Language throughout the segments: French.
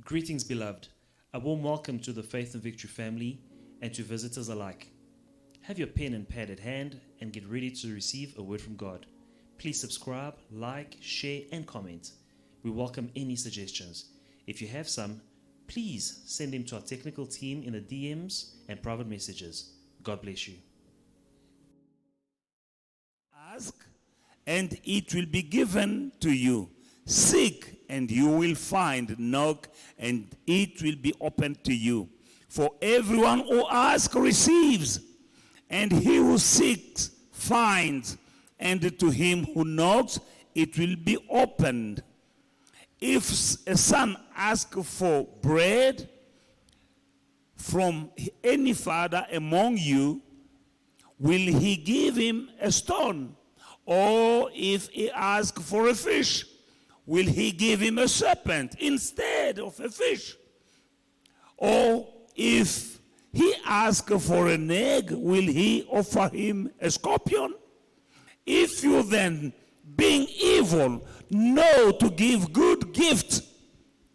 Greetings, beloved. A warm welcome to the Faith and Victory family and to visitors alike. Have your pen and pad at hand and get ready to receive a word from God. Please subscribe, like, share, and comment. We welcome any suggestions. If you have some, please send them to our technical team in the DMs and private messages. God bless you. Ask, and it will be given to you. Seek, and you will find. Knock, and it will be opened to you. For everyone who asks receives, and he who seeks finds, and to him who knocks it will be opened. If a son asks for bread from any father among you, will he give him a stone? Or if he asks for a fish, will he give him a serpent instead of a fish? Or if he asks for an egg, will he offer him a scorpion? If you then, being evil, know to give good gift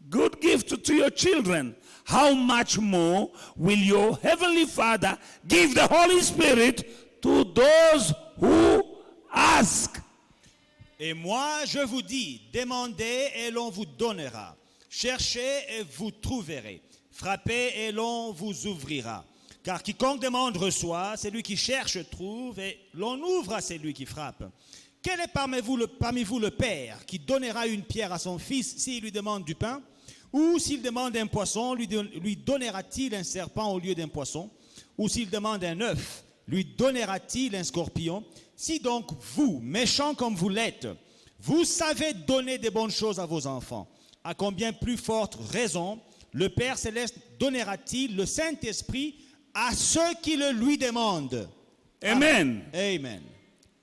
to your children, how much more will your heavenly Father give the Holy Spirit to those who ask? Et moi, je vous dis, demandez et l'on vous donnera. Cherchez et vous trouverez. Frappez et l'on vous ouvrira. Car quiconque demande reçoit, celui qui cherche trouve, et l'on ouvre à celui qui frappe. Quel est parmi vous le père qui donnera une pierre à son fils s'il lui demande du pain? Ou s'il demande un poisson, lui donnera-t-il un serpent au lieu d'un poisson? Ou s'il demande un œuf, lui donnera-t-il un scorpion? Si donc vous, méchants comme vous l'êtes, vous savez donner des bonnes choses à vos enfants, à combien plus forte raison le Père Céleste donnera-t-il le Saint-Esprit à ceux qui le lui demandent? Amen. Amen.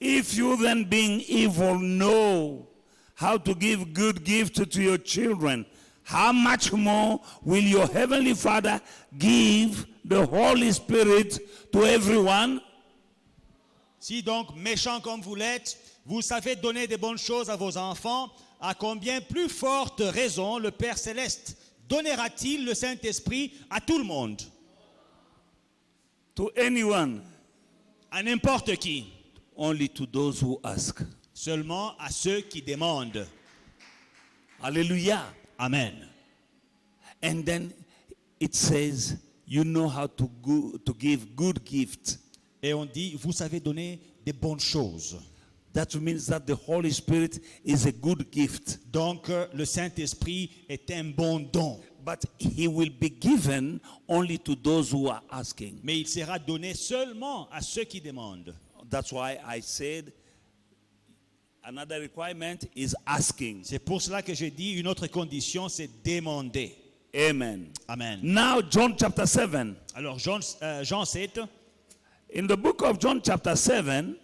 If you then, being evil, know how to give good gifts to your children, how much more will your heavenly Father give the Holy Spirit to everyone? Si donc, méchants comme vous l'êtes, vous savez donner des bonnes choses à vos enfants, à combien plus forte raison le Père Céleste donnera-t-il le Saint-Esprit à tout le monde? To anyone. À n'importe qui. Only to those who ask. Seulement à ceux qui demandent. Hallelujah. Amen. And then it says, you know how to give good gifts. Et on dit, vous savez donner des bonnes choses. That means that the Holy Spirit is a good gift. Donc, le Saint-Esprit est un bon don. But he will be given only to those who are asking. Mais il sera donné seulement à ceux qui demandent. That's why I said another requirement is asking. C'est pour cela que j'ai dit une autre condition, c'est demander. Amen. Amen. Now John chapter 7. Alors Jean 7. In the book of John chapter 7,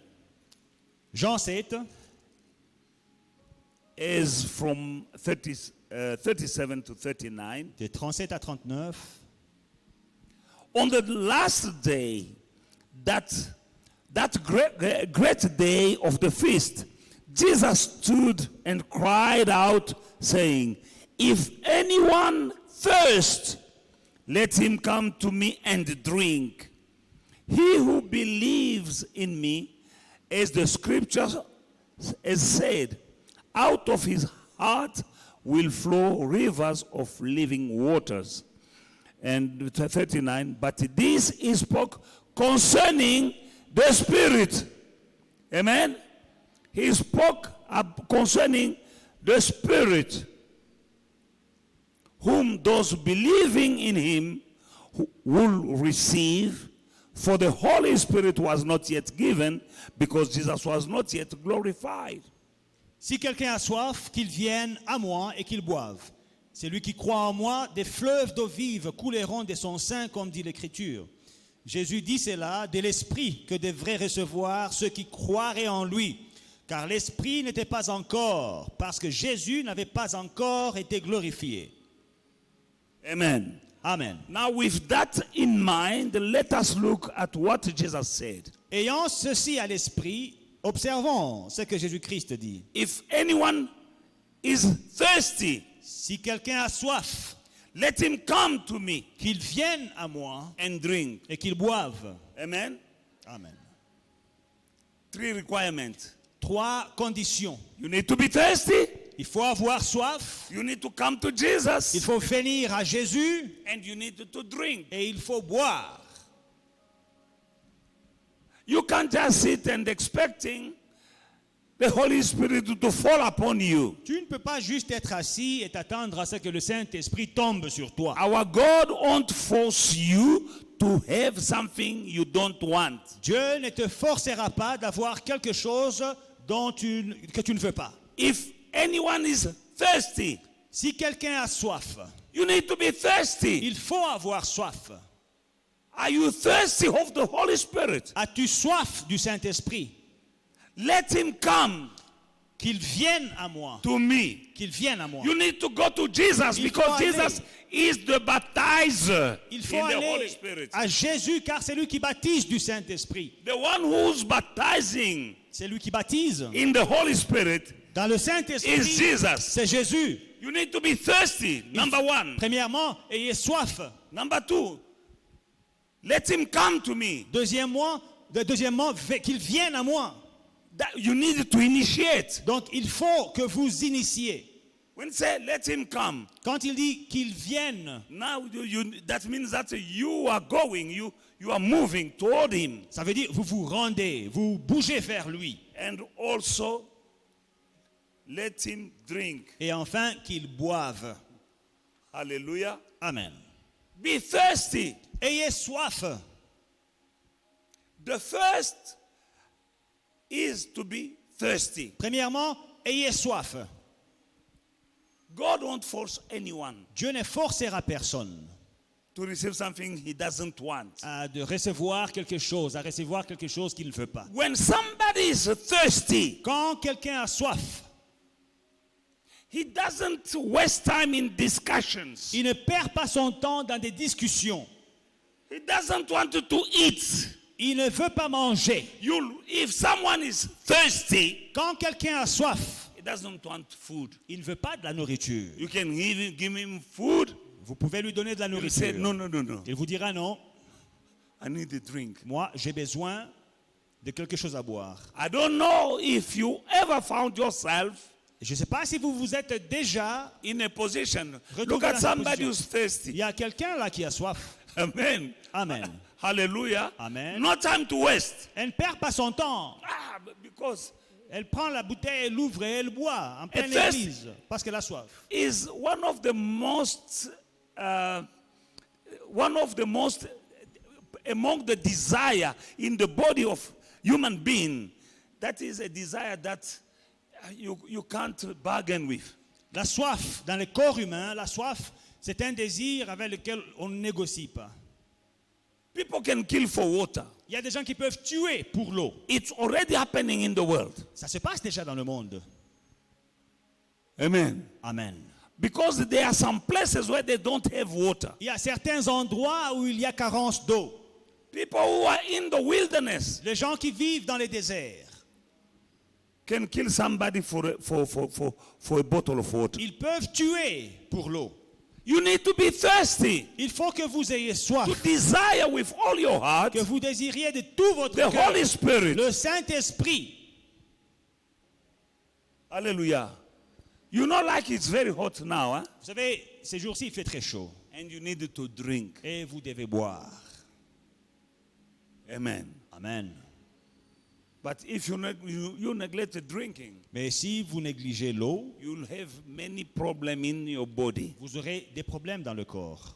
Jean 7 is from 37 to 39. de 37 à 39. On the last day, that great day of the feast, Jesus stood and cried out, saying, if anyone thirst, let him come to me and drink. He who believes in me, as the scripture has said, out of his heart will flow rivers of living waters. And 39, but this he spoke concerning the Spirit. Amen. He spoke concerning the Spirit, whom those believing in him will receive, for the Holy Spirit was not yet given, because Jesus was not yet glorified. Si quelqu'un a soif, qu'il vienne à moi et qu'il boive. Celui qui croit en moi, des fleuves d'eau vive couleront de son sein, comme dit l'Écriture. Jésus dit cela de l'Esprit que devraient recevoir ceux qui croiraient en lui, car l'Esprit n'était pas encore, parce que Jésus n'avait pas encore été glorifié. Amen. Amen. Now with that in mind, let us look at what Jesus said. Ayant ceci à l'esprit, observons ce que Jésus-Christ dit. If anyone is thirsty, Si quelqu'un a soif, Let him come to me qu'ils viennent à moi and drink. et qu'ils boivent. Amen. Amen. 3 requirements. 3 conditions. You need to be thirsty. Il faut avoir soif, You need to come to il Jesus. faut venir à Jésus And you need to drink. et il faut boire. You can't just sit and expecting the Holy Spirit to fall upon you. Tu ne peux pas juste être assis et t'attendre à ce que le Saint-Esprit tombe sur toi. Our God won't force you to have something you don't want. Dieu ne te forcera pas d'avoir quelque chose que tu ne veux pas. If anyone is thirsty, Si quelqu'un a soif, you need to be thirsty. il faut avoir soif. Are you thirsty of the Holy Spirit? As-tu soif du Saint-Esprit? Let him come Qu'il vienne à moi. to me. Qu'il vienne à moi. You need to go to Jesus Il because faut aller. Jesus is the baptizer Il faut in the Holy aller Spirit. à Jésus car c'est lui qui baptise du Saint-Esprit. The one who's baptizing C'est lui qui baptise. in the Holy Spirit Dans le is Saint-Esprit, Jesus. c'est Jésus. You need to be thirsty, number 1. Premièrement, ayez soif. Number 2, let him come to me. Deuxièmement, qu'il vienne à moi. That you need to initiate. Donc, il faut que vous initiez. When you say let him come, Quand il dit qu'il vienne, now that means that you are going, you are moving toward him. ça veut dire vous vous rendez, vous bougez vers lui. And also, let him drink. Et enfin, qu'il boive. Hallelujah. Amen. Be thirsty. Ayez soif. The first is to be thirsty. Premièrement, ayez soif. God won't force anyone Dieu ne forcera personne to receive something he doesn't want. à recevoir quelque chose qu'il ne veut pas. When somebody is thirsty, Quand quelqu'un a soif, he doesn't waste time in discussions. il ne perd pas son temps dans des discussions. He doesn't want to eat. Il ne veut pas manger. If someone is thirsty, Quand quelqu'un a soif, he doesn't want food. il ne veut pas de la nourriture. You can give him food. Vous pouvez lui donner de la He will say, nourriture. no. Il vous dira non, I need a drink. moi j'ai besoin de quelque chose à boire. I don't know if you ever found yourself Je ne sais pas si vous vous êtes déjà... in a position. Retrouvé Look at dans cette somebody position. who's thirsty. Il y a quelqu'un là qui a soif. Amen. Amen. Hallelujah. Amen. No time to waste. Elle ne perd pas son temps. Because Elle prend la bouteille, elle l'ouvre et elle boit en pleine thirst église parce qu'elle a soif. is one of the most among the desire in the body of human being. That is a desire that you can't bargain with. La soif, dans le corps humain, la soif, c'est un désir avec lequel on ne négocie pas. People can kill for water. Il y a des gens qui peuvent tuer pour l'eau. It's already happening in the world. Ça se passe déjà dans le monde. Amen. Amen. Because there are some places where they don't have water. Il y a certains endroits où il y a carence d'eau. People who are in the wilderness Les gens qui vivent dans les déserts, can kill somebody for a bottle of water. ils peuvent tuer pour l'eau. You need to be thirsty, Il faut que vous ayez soif, to desire with all your heart que vous désiriez de tout votre the cœur Holy Spirit. le Saint-Esprit. Hallelujah. You know, like it's very hot now, huh? Vous savez, ces jours-ci, il fait très chaud. And you need to drink. Et vous devez boire. Amen. Amen. But if you neglect drinking, Mais si vous négligez l'eau, you'll have many problems in your body. vous aurez des problèmes dans le corps.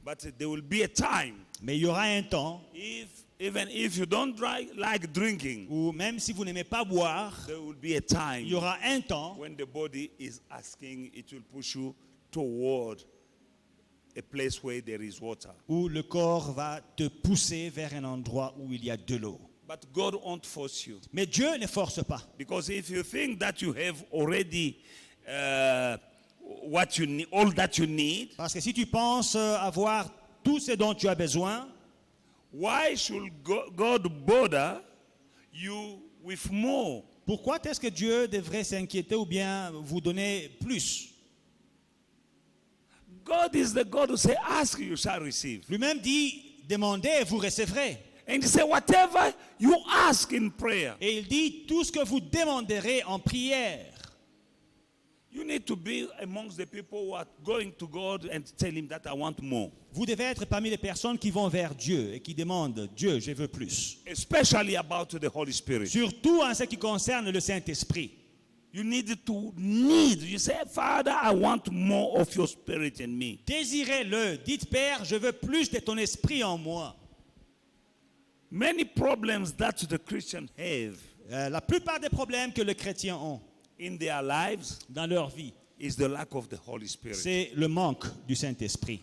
But there will be a time, Mais il y aura un temps even if you don't like drinking, où même si vous n'aimez pas boire, there will be a time il y aura un temps when the body is asking, it will push you toward a place where there is water. où le corps va te pousser vers un endroit où il y a de l'eau. But God won't force you. Mais Dieu ne force pas. Because if you think that you have already what you need, all that you need, Parce que si tu penses avoir tout ce dont tu as besoin, why should God bother you with more? pourquoi est-ce que Dieu devrait s'inquiéter ou bien vous donner plus? God is the God who say, ask, you shall receive. Lui-même dit, demandez et vous recevrez. And he said, whatever you ask in prayer, Et il dit, tout ce que vous demanderez en prière. you need to be amongst the people who are going to God and tell him that I want more. Vous devez être parmi les personnes qui vont vers Dieu et qui demandent, Dieu, je veux plus. Especially about the Holy Spirit. Surtout en ce qui concerne le Saint-Esprit. You you say, Father, I want more of your spirit in me. Désirez-le. Dites, Père, je veux plus de ton esprit en moi. Many problems that the Christians have La plupart des problèmes que les chrétiens ont in their lives dans leur vie, is the lack of the Holy Spirit. c'est le manque du Saint-Esprit.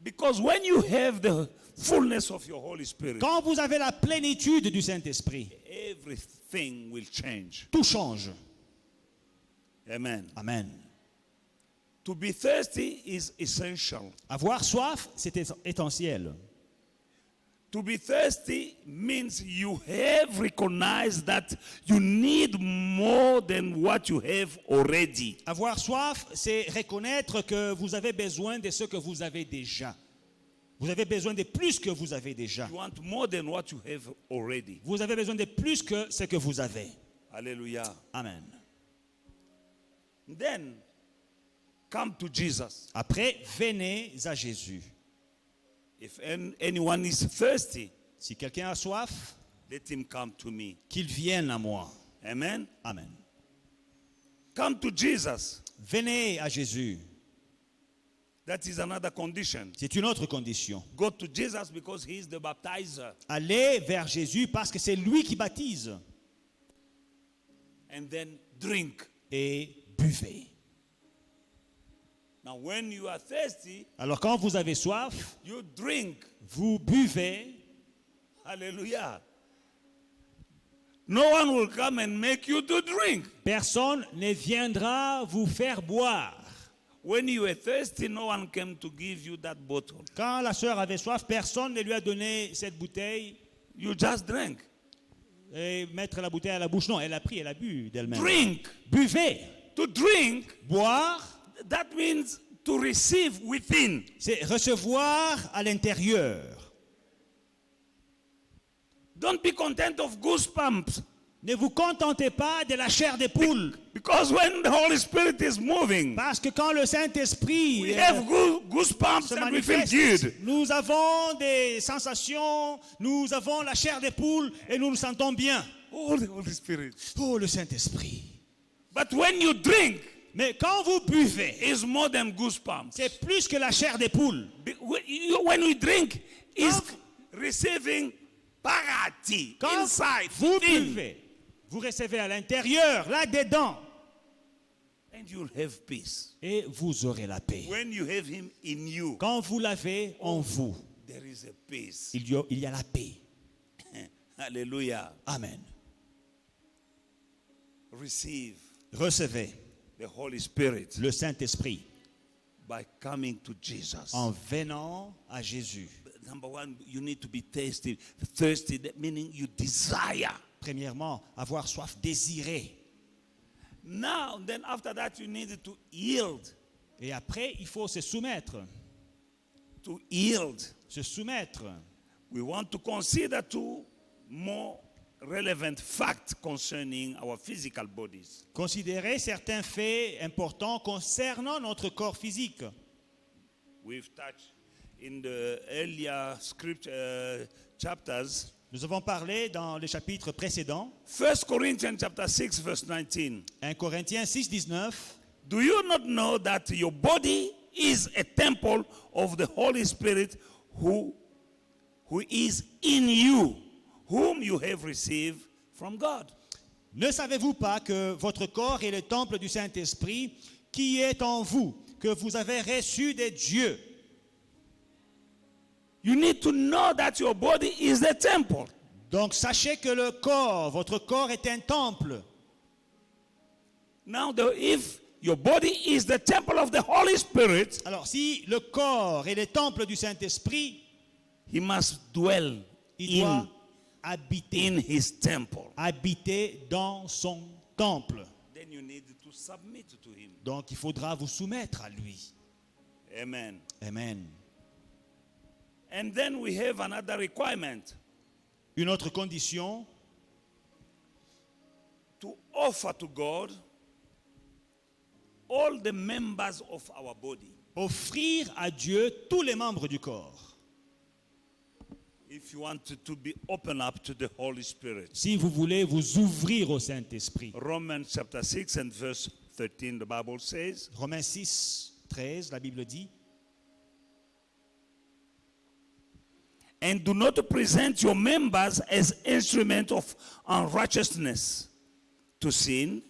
Because when you have the fullness of your Holy Spirit, Quand vous avez la plénitude du Saint-Esprit, everything will change. tout change. Amen. Amen. To be thirsty is essential. Avoir soif, c'est essentiel. To be thirsty means you have recognized that you need more than what you have already. Avoir soif, c'est reconnaître que vous avez besoin de ce que vous avez déjà. Vous avez besoin de plus que vous avez déjà. You want more than what you have already. Vous avez besoin de plus que ce que vous avez. Hallelujah. Amen. Then come to Jesus. Après, venez à Jésus. If anyone is thirsty, Si quelqu'un a soif, let him come to me. qu'il vienne à moi. Amen. Amen. Come to Jesus. Venez à Jésus. That is another condition. C'est une autre condition. Go to Jesus because he is the baptizer. Allez vers Jésus parce que c'est lui qui baptise. And then drink. Et buvez. Now when you are thirsty, Alors quand vous avez soif, you drink. vous buvez. Hallelujah. No one will come and make you to drink. Personne ne viendra vous faire boire. When you were thirsty, no one came to give you that bottle. Quand la sœur avait soif, personne ne lui a donné cette bouteille You just drank. et mettre la bouteille à la bouche. Non, elle a pris, elle a bu d'elle-même. Drink. Buvez. To drink, Boire, that means to receive within. c'est recevoir à l'intérieur. Don't be content of goosebumps. Ne vous contentez pas de la chair des poules. Because when the Holy Spirit is moving, Parce que quand le Saint-Esprit we have goosebumps se and we feel manifeste, good. nous avons des sensations, nous avons la chair des poules et nous nous sentons bien. Oh, the Holy Spirit. Oh, le Saint-Esprit. But when you drink, Mais quand vous buvez, it's more than goosebumps. c'est plus que la chair des poules. When we drink, is Quand- receiving parati Quand inside. vous within. buvez, vous recevez à l'intérieur, là-dedans, And you'll have peace. et vous aurez la paix. When you have him in you, Quand vous l'avez en vous, there is a peace. il y a la paix. Hallelujah. Amen. Receive Recevez the Holy Spirit le Saint-Esprit by coming to Jesus. en venant à Jésus. Number one, you need to be thirsty. Thirsty, that meaning you desire. Premièrement, avoir soif, désirer. Now, then after that, you need to yield. Et après, il faut se soumettre. To yield. Se soumettre. We want to consider two more relevant facts concerning our physical bodies. Considérer certains faits importants concernant notre corps physique. We've touched in the earlier scripture chapters. Nous avons parlé dans les chapitres précédents. 1 Corinthians chapter 6 verse 19. 1 Corinthiens 6, 19. Do you not know that your body is a temple of the Holy Spirit who is in you, whom you have received from God? Ne savez-vous pas que votre corps est le temple du Saint-Esprit qui est en vous, que vous avez reçu de Dieu? You need to know that your body is the temple. Donc sachez que le corps, votre corps est un temple. Now, if your body is the temple of the Holy Spirit, Alors si le corps est le temple du Saint-Esprit, he must dwell il doit habiter, in his temple. habiter dans son temple. Then you need to submit to him. Donc il faudra vous soumettre à lui. Amen. Amen. And then we have another requirement Une autre condition, to offer to God all the members of our body. offrir à Dieu tous les membres du corps. If you want to be open up to the Holy Spirit. Si vous voulez vous ouvrir au Saint-Esprit. Romans chapter 6 and verse 13, the Bible says, Romains 6, 13, la Bible dit, and do not present your members as instruments of unrighteousness to sin,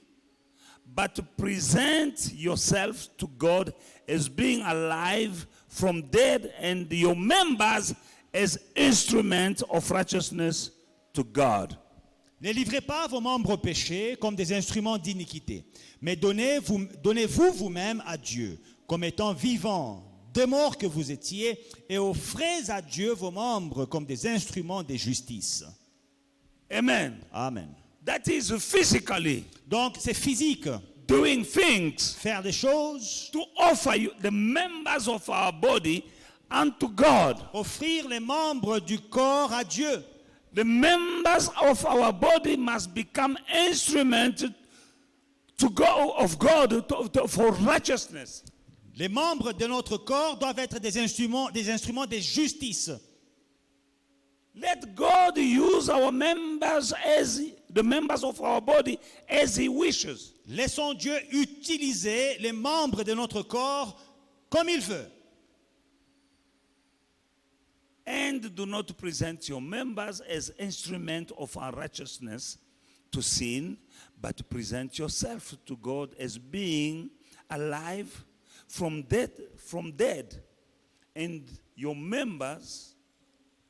but present yourselves to God as being alive from dead, and your members as instruments of righteousness to God. ne livrez pas vos membres au péché comme des instruments d'iniquité, mais donnez-vous vous-même à Dieu comme étant vivants, de mort que vous étiez, et offrez à Dieu vos membres comme des instruments de justice. Amen. Amen. That is physically Donc c'est physique, doing things faire des choses, to offer you the members of our body unto God. offrir les membres du corps à Dieu. The members of our body must become instruments to go of God for righteousness. Les membres de notre corps doivent être des instruments de justice. Let God use our members as the members of our body as He wishes. Laissons Dieu utiliser les membres de notre corps comme il veut. And do not present your members as instruments of unrighteousness to sin, but present yourself to God as being alive from dead, and your members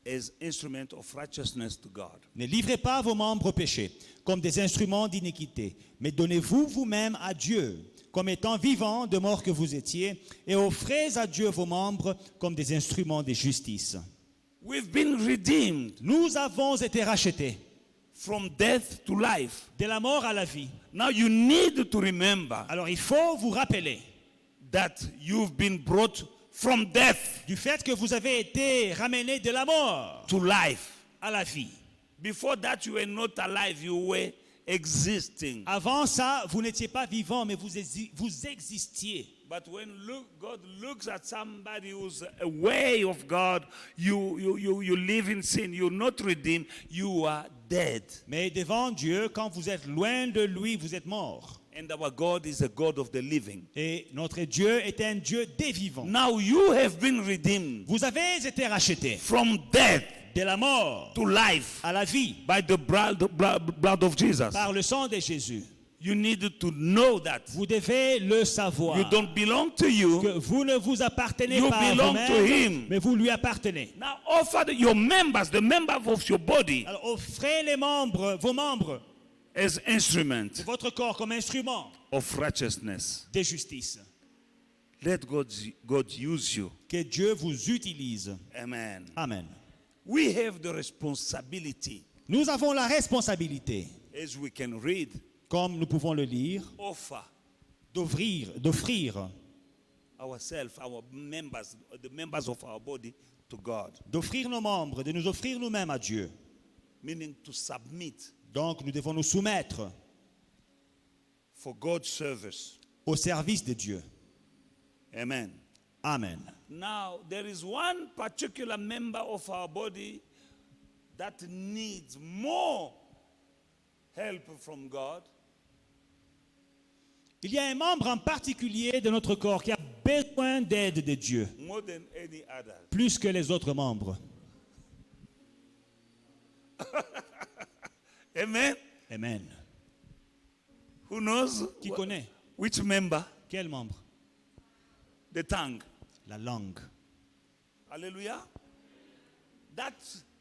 as instruments of righteousness to God. Ne livrez pas vos membres au péché comme des instruments d'iniquité, mais donnez-vous vous-même à Dieu comme étant vivants de mort que vous étiez, et offrez à Dieu vos membres comme des instruments de justice. We've been redeemed Nous avons été rachetés from death to life. de la mort à la vie. Now you need to remember Alors il faut vous rappeler that you've been brought from death du fait que vous avez été ramenés de la mort to life. à la vie. Before that, you were not alive, you were existing. Avant ça, vous n'étiez pas vivant, mais vous existiez. But when God looks at somebody who's away of God, you live in sin, you're not redeemed, you are dead. Mais devant Dieu, quand vous êtes loin de lui, vous êtes mort. And our God is a God of the living. Et notre Dieu est un Dieu des vivants. Now you have been redeemed Vous avez été rachetés from death de la mort to life à la vie by the blood of Jesus. par le sang de Jésus. You need to know that. Vous devez le savoir. You don't belong to you. Que vous ne vous appartenez You pas à belong to vous-même, him. mais vous lui appartenez. Now offer your members, the members of your body, Alors offrez les membres, vos membres, as instruments de votre corps comme instrument of righteousness. de justice. Let God use you. Que Dieu vous utilise. Amen. Amen. We have the responsibility, Nous avons la responsabilité, as we can read, comme nous pouvons le lire, offer d'offrir ourselves, our members, the members of our body to God. d'offrir nos membres, de nous offrir nous-mêmes à Dieu. Meaning to submit Donc nous devons nous soumettre for God's service. au service de Dieu. Amen. Amen. Now, there is one particular member of our body that needs more help from God. Il y a un membre en particulier de notre corps qui a besoin d'aide de Dieu, More than any other. plus que les autres membres. Amen. Amen. Who knows? Qui connaît? Which member? Quel membre? The tongue. La langue. Hallelujah.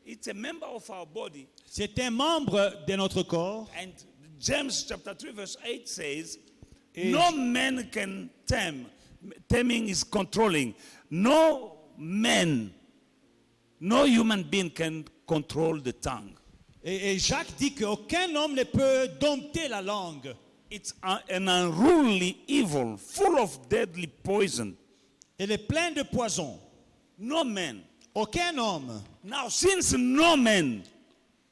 It's a member of our body. C'est un membre de notre corps. And James chapter 3 verse 8 says, Et- no man can tame. Taming is controlling. No man, no human being can control the tongue. Et Jacques dit qu'aucun homme ne peut dompter la langue. It's an unruly evil, full of deadly poison. Elle est pleine de poison. No man. Aucun homme, Now, since no man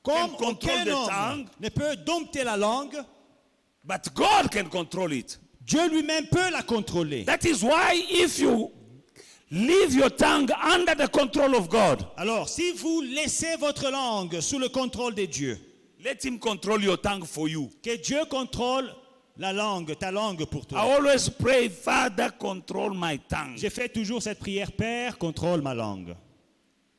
comme can control aucun the homme, tongue, ne peut dompter la langue, but God can control it. Dieu lui-même peut la contrôler. That is why if you leave your tongue under the control of God, Alors, si vous laissez votre langue sous le contrôle de Dieu, let him control your tongue for you. que Dieu contrôle la langue, ta langue pour I toi. always pray, Father, control my tongue. J'ai fait toujours cette prière, Père, contrôle ma langue.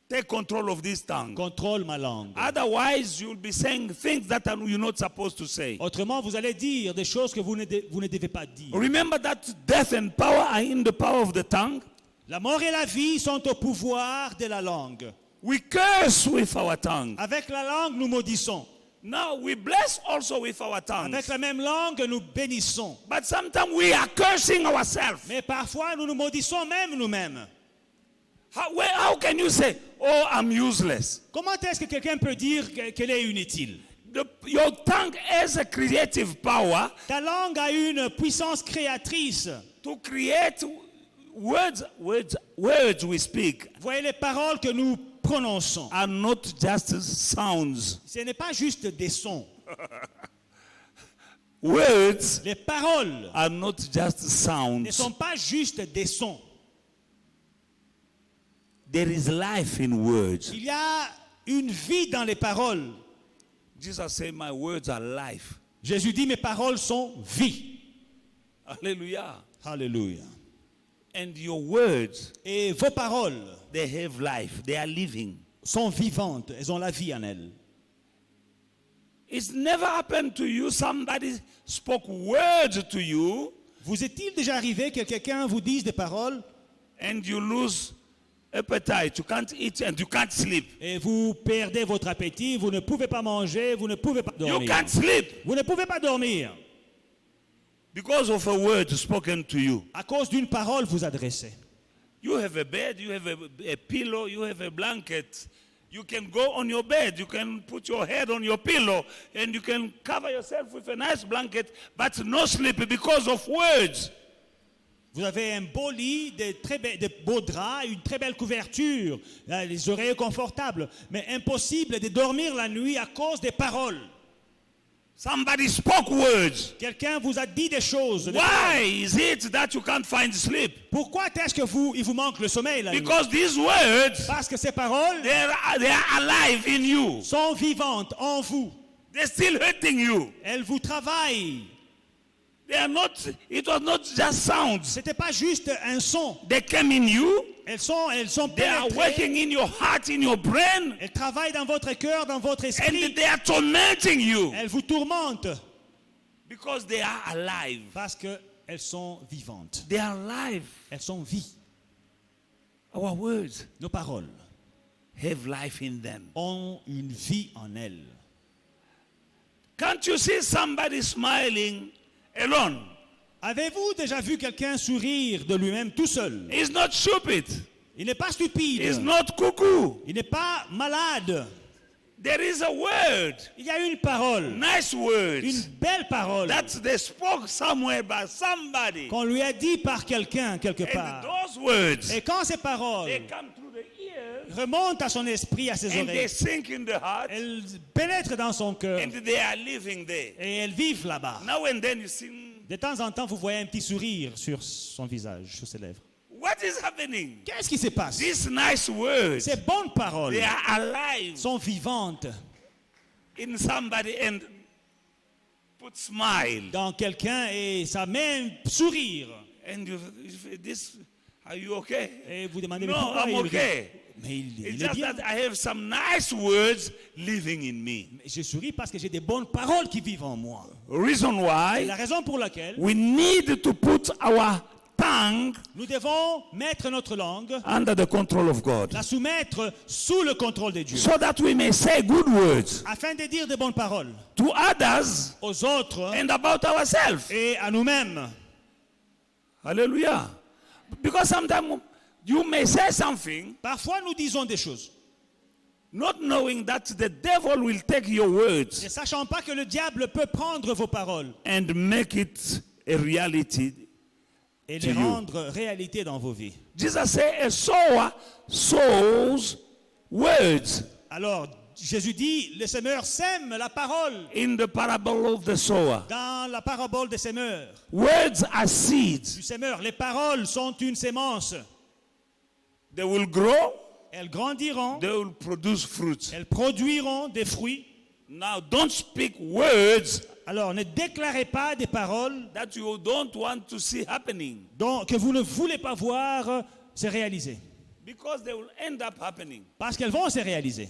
Take control of this tongue. Contrôle ma langue. Otherwise, you'll be saying things that you're not supposed to say. Autrement, vous allez dire des choses que vous ne devez pas dire. Remember that death and power are in the power of the tongue. La mort et la vie sont au pouvoir de la langue. We curse with our tongue. Avec la langue, nous maudissons. Now we bless also with our Avec tongues. la même langue, nous bénissons. But sometimes we are cursing ourselves. Mais parfois, nous nous maudissons même nous-mêmes. How can you say, oh, I'm useless? Comment est-ce que quelqu'un peut dire qu'elle est inutile? Your tongue has a creative power Ta langue a une puissance créatrice. to create words we speak Voyez, les paroles que nous prononçons. are not just sounds. Ce n'est pas juste des sons. Words Les paroles are not just ne sounds. sont pas juste des sons. There is life in words. Il y a une vie dans les paroles. Jesus said, my words are life. Jésus dit, mes paroles sont vie. Hallelujah. Alléluia. And your words, Et vos paroles they have life. They are living. sont vivantes. Elles ont la vie en elles. It's never happened to you. Somebody spoke words to you Vous est-il déjà arrivé que quelqu'un vous dise des paroles and you lose appetite. You can't eat and you can't sleep. et vous perdez votre appétit, vous ne pouvez pas manger, vous ne pouvez pas You dormir. can't sleep Vous ne pouvez pas dormir because of a word spoken to you. à cause d'une parole vous adressée. You have a bed, you have a pillow, you have a blanket. You can go on your bed, you can put your head on your pillow, and you can cover yourself with a nice blanket, but no sleep because of words. Vous avez un beau lit, de beaux draps, une très belle couverture, les oreilles confortables, mais impossible de dormir la nuit à cause des paroles. Somebody spoke words. Quelqu'un vous a dit des choses. Why is it that you can't find sleep? Pourquoi est-ce que il vous manque le sommeil la nuit? Because these words, Parce que ces paroles they are alive in you. sont vivantes en vous. They're still hurting you. Elles vous travaillent. They are not, it was not just sounds. C'était pas juste un son. They came in you. Elles sont They are pénétrées. working in your heart, in your brain. Elles travaillent dans votre cœur, dans votre And esprit. they are tormenting you. Elles vous tourmentent Because they are alive. parce qu'elles sont vivantes. They are alive. Elles sont vie. Our words Nos paroles have life in them. ont une vie en elles. Can't you see somebody smiling alone? Avez-vous déjà vu quelqu'un sourire de lui-même tout seul? He's not stupid. Il n'est pas stupide. He's not cuckoo. Il n'est pas malade. There is a word, Il y a une parole, nice une words, belle parole that they spoke somewhere by somebody. qu'on lui a dit par quelqu'un quelque And part. those words, Et quand ces paroles they come through the ears remontent à son esprit, à ses and they oreilles, sink in the heart elles pénètrent dans son cœur and they are living there. et elles vivent là-bas. Now and then you see, De temps en temps, vous voyez un petit sourire sur son visage, sur ses lèvres. what is happening? Qu'est-ce qui se passe? These nice words, Ces bonnes paroles they are alive sont vivantes in somebody and put smile. dans quelqu'un et ça met un sourire. And are you okay? Et vous demandez, mais No, pourquoi I'm il rit? okay. Mais It's il est just bien. that I have some nice words living in me. Je souris parce que j'ai des bonnes paroles qui vivent en moi. Reason Et why la raison pour laquelle we need to put our tongue nous devons mettre notre langue, under the control of God, la soumettre sous le contrôle de Dieu, so that we may say good words afin de dire de bonnes paroles to others aux autres and about ourselves. et à nous-mêmes. Hallelujah. Because sometimes you may say something Parfois, nous disons des choses, not knowing that the devil will take your words ne sachant pas que le diable peut prendre vos paroles and make it a reality et to les you. rendre réalité dans vos vies. Jesus said, a sower sows words. Alors, Jésus dit, le semeur sème la parole. In the parable of the sower, Dans la parabole des semeurs, words are seeds. du semeur, les paroles sont une sémence. They will grow, Elles grandiront, they will produce fruits. elles produiront des fruits. Now, don't speak words Alors, ne déclarez pas des paroles that you don't want to see happening, que vous ne voulez pas voir se réaliser. because they will end up happening. Parce qu'elles vont se réaliser.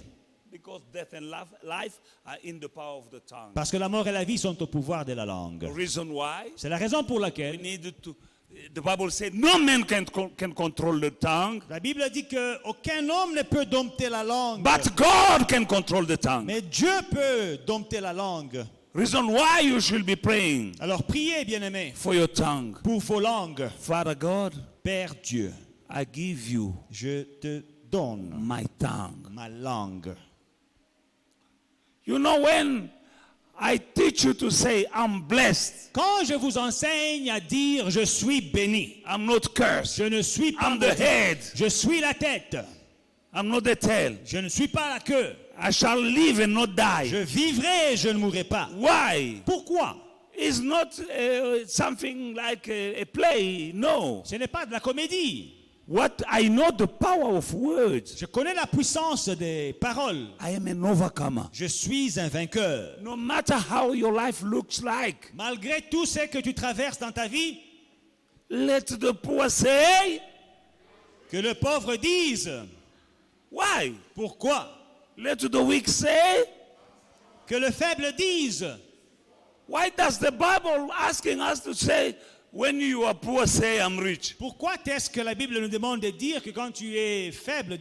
Because death and life are in the power of the tongue. Parce que la mort et la vie sont au pouvoir de la langue. The reason why C'est la raison pour we laquelle need to. The Bible said no man can control the tongue, la Bible dit qu'aucun homme ne peut dompter la langue. but God can control the tongue. Mais Dieu peut dompter la langue. Reason why you should be praying Alors priez, bien-aimés, for your tongue. pour vos langues. Father God, Père Dieu, I give you je te donne my tongue. ma langue. You know, when I teach you to say, I'm blessed, Quand je vous enseigne à dire je suis béni, I'm not cursed, je ne suis pas I'm the maudit. head, Je suis la tête, I'm not the tail. je ne suis pas la queue. I shall live and not die. Je vivrai et je ne mourrai pas. Why? Pourquoi? It's not something like a play. No. Ce n'est pas de la comédie. What I know the power of words. Je connais la puissance des paroles. I am an overcomer. Je suis un vainqueur. No matter how your life looks like, Malgré tout ce que tu traverses dans ta vie, let the poor say, que le pauvre dise. why? Pourquoi? Let the weak say, Que le faible dise. why does the Bible asking us to say, when you are poor, say I'm rich? Pourquoi est-ce que la Bible nous demande de dire que quand tu es faible,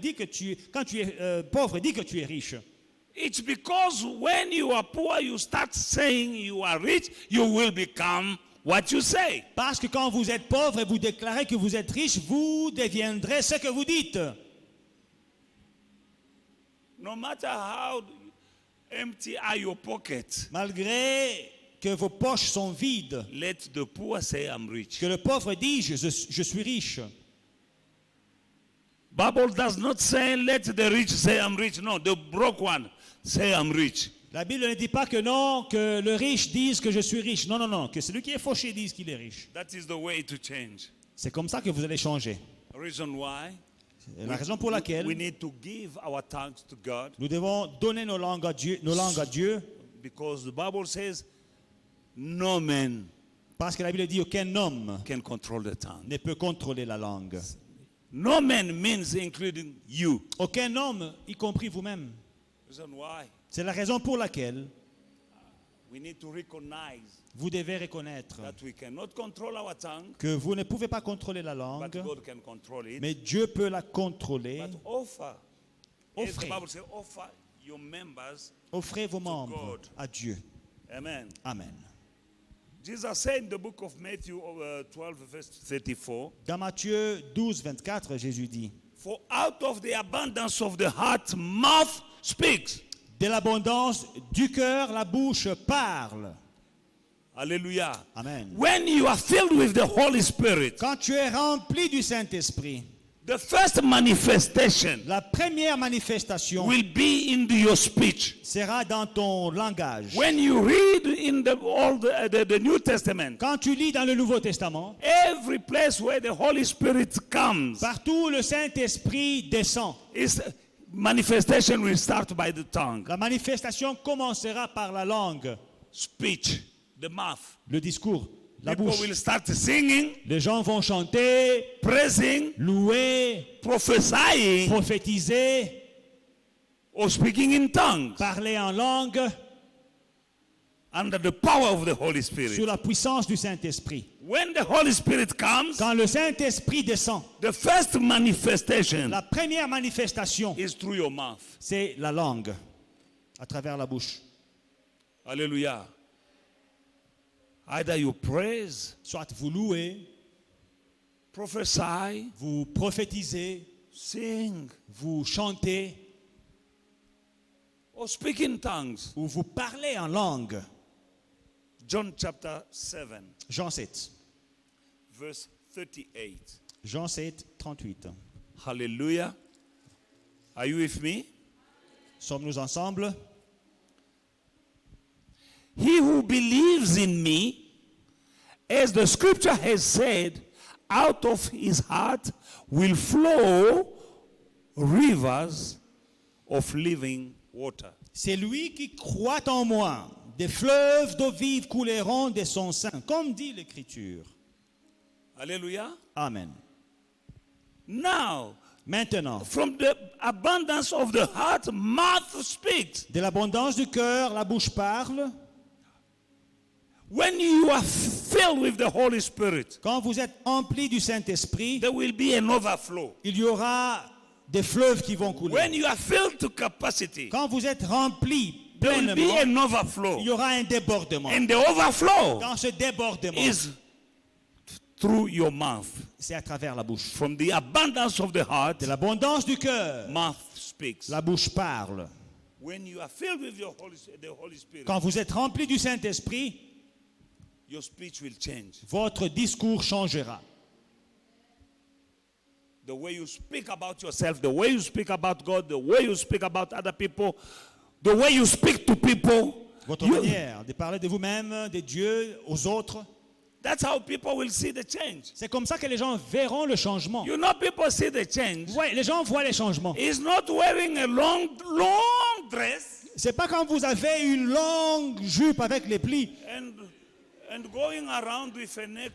quand tu es pauvre, dis que tu es riche? It's because when you are poor, you start saying you are rich, you will become what you say. Parce que quand vous êtes pauvre et vous déclarez que vous êtes riche, vous deviendrez ce que vous dites. No matter how empty are your pockets, Malgré que vos poches sont vides, let the poor say I'm rich. que le pauvre dise je suis riche. Bible does not say let the rich say I'm rich. No, the broke one say I'm rich. La Bible ne dit pas que non, que le riche dise que je suis riche. Non, non, non, que celui qui est fauché dise qu'il est riche. That is the way to change. C'est comme ça que vous allez changer. Reason why La raison pour laquelle we need to give our tongues to God, nous devons donner nos langues à Dieu, because the Bible says no man parce que la Bible dit aucun homme can control the tongue. ne peut contrôler la langue. No man means including you. Aucun homme, y compris vous-même. Reason why C'est la raison pour laquelle we need to recognize vous devez reconnaître that we cannot control our tongue, que vous ne pouvez pas contrôler la but langue, God can control it. mais Dieu peut la contrôler. But offer, as the Offrez. Bible says, offer your members. Offrez vos membres God. à Dieu. Amen. Amen. Jesus said in the book of Matthew 12, verse 34, Dans Matthieu 12, 24, Jésus dit, for out of the abundance of the heart, mouth speaks. de l'abondance du cœur, la bouche parle. Hallelujah. Amen. When you are filled with the Holy Spirit, Quand tu es rempli du Saint-Esprit, the first manifestation la première manifestation will be in your speech. sera dans ton langage. When you read in the New Testament, Quand tu lis dans le Nouveau Testament, every place where the Holy Spirit comes, partout où le Saint-Esprit descend, is manifestation will start by the tongue. la manifestation commencera par la langue, Speech, the mouth. le discours, la People bouche. will start singing, Les gens vont chanter, praising, louer, prophesying, prophétiser, or speaking in tongues parler en langue under the power of the Holy sous Spirit. la puissance du Saint-Esprit. When the Holy Spirit comes, Quand le Saint-Esprit descend, the first manifestation la première manifestation, is through your mouth. c'est la langue, à travers la bouche. Hallelujah. Either you praise, Soit vous louez, prophesy, vous prophétisez, sing, vous chantez, or speak in tongues. ou vous parlez en langue. John chapter 7, Jean 7, verse 38. Jean 7, 38. Hallelujah. Are you with me? Sommes-nous ensemble? He who believes in me, as the scripture has said, out of his heart will flow rivers of living water. C'est lui qui croit en moi. Des fleuves d'eau vive couleront de son sein, comme dit l'Écriture. Hallelujah. Amen. Now, Maintenant, from the abundance of the heart, mouth speaks. de l'abondance du cœur, la bouche parle. When you are filled with the Holy Spirit, Quand vous êtes empli du Saint-Esprit, there will be an overflow. il y aura des fleuves qui vont couler. When you are filled to capacity, Quand vous êtes rempli there will be pleinement, an overflow. il y aura un débordement. And the overflow Dans ce débordement, is through your mouth. c'est à travers la bouche. From the abundance of the heart, De l'abondance du cœur, mouth speaks. la bouche parle. When you are filled with the Holy Spirit, Quand vous êtes rempli du Saint-Esprit, your speech will change. votre discours changera. The way you speak about yourself, the way you speak about God, the way you speak about other people, the way you speak to people, Votre you- manière de parler de vous-même, de Dieu, aux autres, that's how people will see the change. c'est comme ça que les gens verront le changement. You know, people see the change. Ouais, les gens voient les changements. He's not wearing a long dress C'est pas quand vous avez une longue jupe avec les plis and going around with a neck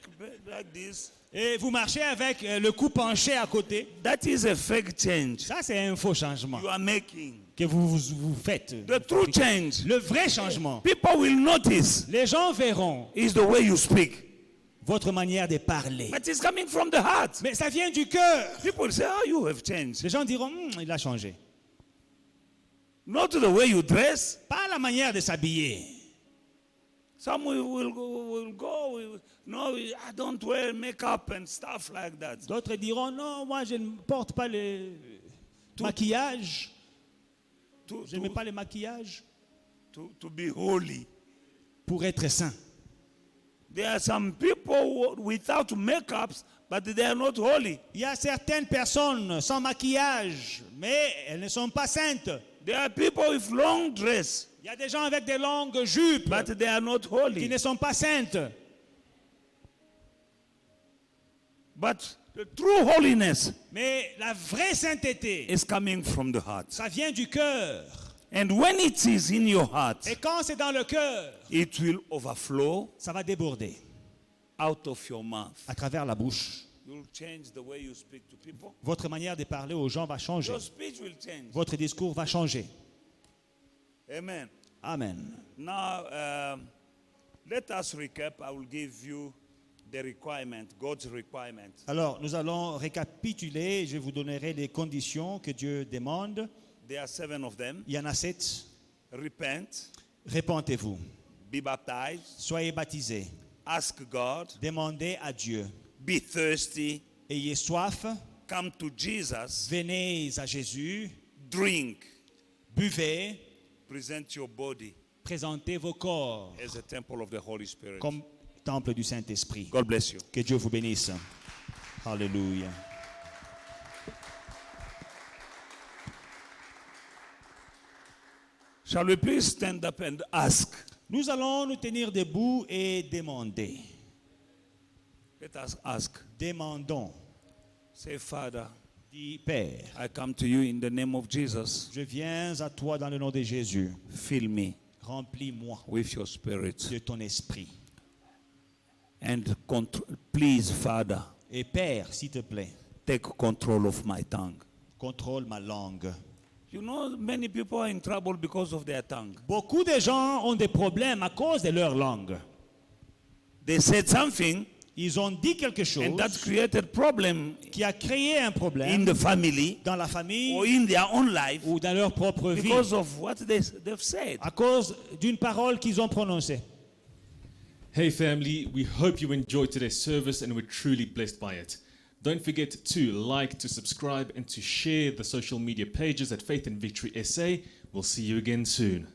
like this. et vous marchez avec le cou penché à côté. That is a fake change Ça, c'est un faux changement you are making. que vous faites. The true change, Le vrai changement, people will notice, les gens verront is the way you speak. votre manière de parler. But it's coming from the heart. Mais ça vient du cœur. People say, oh, you have changed. Les gens diront, il a changé. Not the way you dress. Pas la manière de s'habiller. Some will go, no, I don't wear makeup and stuff like that. D'autres diront, non, moi je ne porte pas le maquillage. To, Je ne mets pas le maquillage to be holy. pour être saint. There are some people without makeups, but they are not holy. Il y a certaines personnes sans maquillage, mais elles ne sont pas saintes. There are people with long dress, Il y a des gens avec des longues jupes but they are not qui holy. ne sont pas saintes. But the true holiness Mais la vraie sainteté, is coming from the heart. ça vient du cœur. And when it is in your heart, Et quand c'est dans le cœur, it will overflow ça va déborder out of your mouth. à travers la bouche. You'll change the way you speak to people. Votre manière de parler aux gens va changer. Your speech will change. Votre discours va changer. Amen. Amen. Now, let us recap. I will give you the requirement, God's requirement. Alors, nous allons récapituler. Je vous donnerai les conditions que Dieu demande. There are 7 of them. Il y en a 7. Repent, Répentez-vous. be baptized, Soyez baptisés. ask God, Demandez à Dieu. be thirsty, Ayez soif. come to Jesus, Venez à Jésus. drink, Buvez. present your body Présentez vos corps as a temple of the Holy Spirit. comme temple du Saint-Esprit. God bless you. Que Dieu vous bénisse. Alléluia. Shall we please stand up and ask? Nous allons nous tenir debout et demander. Let us ask. Demandons. Say, Father, Dis, Père, I come to you in the name of Jesus. je viens à toi dans le nom de Jésus. Fill me Remplis-moi with your spirit. de ton esprit. And please, Father, Et Père, s'il te plaît, take control of my tongue. contrôle ma langue. You know, many people are in trouble because of their tongue. Beaucoup de gens ont des problèmes à cause de leur langue. They said something, Ils ont dit quelque chose and that created problem qui a créé un in problème the family dans la famille or in their own life ou dans leur propre vie because of what they've said. à cause d'une parole qu'ils ont prononcée. Hey family, we hope you enjoyed today's service and were truly blessed by it. Don't forget to like, to subscribe, and to share the social media pages at Faith and Victory SA. We'll see you again soon.